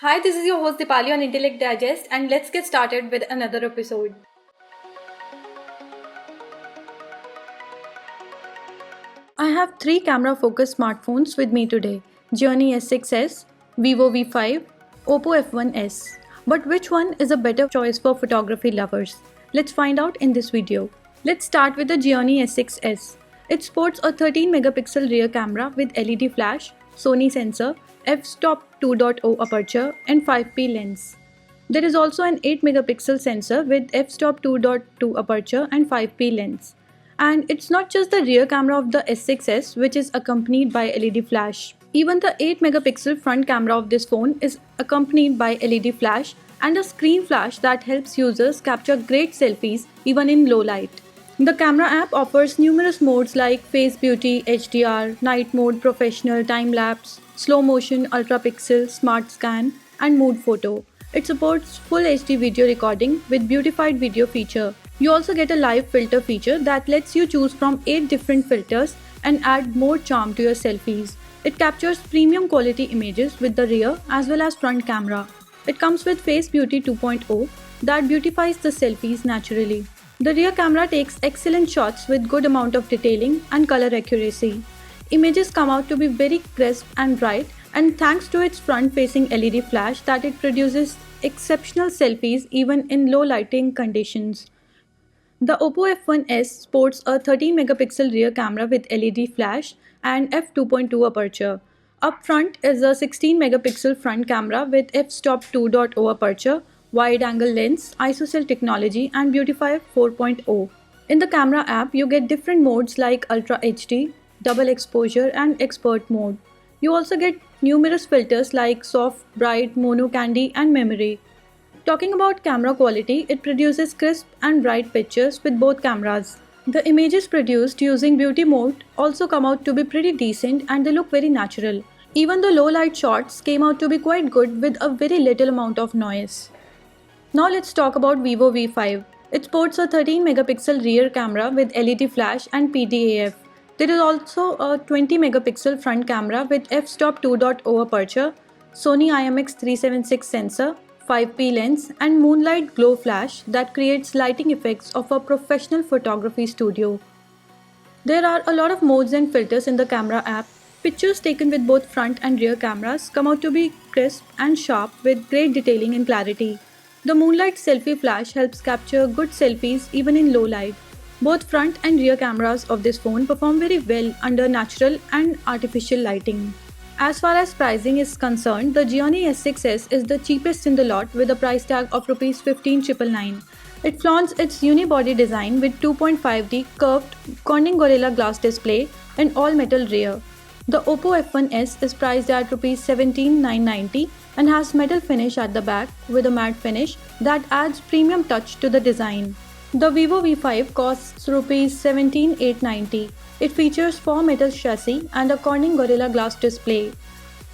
Hi, this is your host Dipali on Intellect Digest, and let's get started with another episode. I have three camera focused smartphones with me today: Xiaomi S6s, Vivo V5, Oppo F1s. But which one is a better choice for photography lovers? Let's find out in this video. Let's start with the Xiaomi S6s. It sports a 13 megapixel rear camera with LED flash, Sony sensor, f-stop 2.0 aperture, and 5p lens. There is also an 8 megapixel sensor with f-stop 2.2 aperture and 5p lens. And it's not just the rear camera of the S6s which is accompanied by LED flash. Even the 8 megapixel front camera of this phone is accompanied by LED flash and a screen flash that helps users capture great selfies even in low light. The camera app offers numerous modes like Face Beauty, HDR, Night Mode, Professional, Time Lapse, Slow Motion, Ultra Pixel, Smart Scan, and Mood Photo. It supports full HD video recording with beautified video feature. You also get a live filter feature that lets you choose from 8 different filters and add more charm to your selfies. It captures premium quality images with the rear as well as front camera. It comes with Face Beauty 2.0 that beautifies the selfies naturally. The rear camera takes excellent shots with good amount of detailing and color accuracy. Images come out to be very crisp and bright, and thanks to its front-facing LED flash that it produces exceptional selfies even in low lighting conditions. The Oppo F1s sports a 13 megapixel rear camera with LED flash and f2.2 aperture. Up front is a 16 megapixel front camera with f-stop 2.0 aperture, wide angle lens, ISOCELL technology, and Beautify 4.0. In the camera app, you get different modes like Ultra HD, Double Exposure, and Expert mode. You also get numerous filters like Soft, Bright, Mono Candy, and Memory. Talking about camera quality, it produces crisp and bright pictures with both cameras. The images produced using beauty mode also come out to be pretty decent and they look very natural. Even the low light shots came out to be quite good with a very little amount of noise. Now let's talk about Vivo V5. It sports a 13 megapixel rear camera with LED flash and PDAF. There is also a 20 megapixel front camera with f-stop 2.0 aperture, Sony IMX376 sensor, 5p lens, and moonlight glow flash that creates lighting effects of a professional photography studio. There are a lot of modes and filters in the camera app. Pictures taken with both front and rear cameras come out to be crisp and sharp with great detailing and clarity. The moonlight selfie flash helps capture good selfies even in low light. Both front and rear cameras of this phone perform very well under natural and artificial lighting. As far as pricing is concerned, the Xiaomi S6s is the cheapest in the lot with a price tag of Rs 15,999. It flaunts its unibody design with 2.5D curved Corning Gorilla Glass display and all-metal rear. The Oppo F1s is priced at Rs 17,990 and has metal finish at the back with a matte finish that adds premium touch to the design. The Vivo V5 costs Rs 17,890. It features 4 metal chassis and a Corning Gorilla Glass display.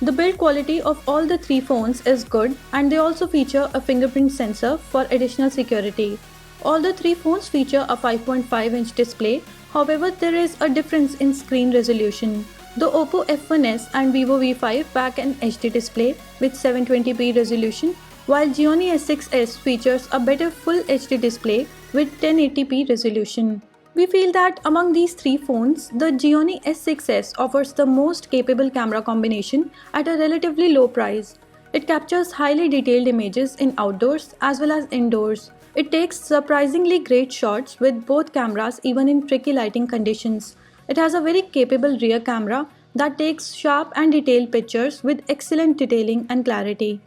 The build quality of all the three phones is good and they also feature a fingerprint sensor for additional security. All the three phones feature a 5.5-inch display, however there is a difference in screen resolution. The Oppo F1s and Vivo V5 pack an HD display with 720p resolution, while Xiaomi S6s features a better Full HD display with 1080p resolution. We feel that among these three phones, the Xiaomi S6s offers the most capable camera combination at a relatively low price. It captures highly detailed images in outdoors as well as indoors. It takes surprisingly great shots with both cameras even in tricky lighting conditions. It has a very capable rear camera that takes sharp and detailed pictures with excellent detailing and clarity.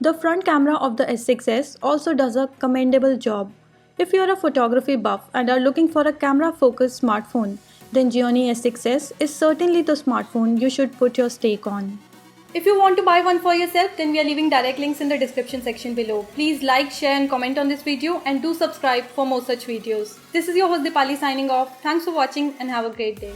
The front camera of the S6s also does a commendable job. If you are a photography buff and are looking for a camera-focused smartphone, then Xiaomi S6s is certainly the smartphone you should put your stake on. If you want to buy one for yourself, then we are leaving direct links in the description section below. Please like, share and comment on this video and do subscribe for more such videos. This is your host Dipali signing off. Thanks for watching and have a great day.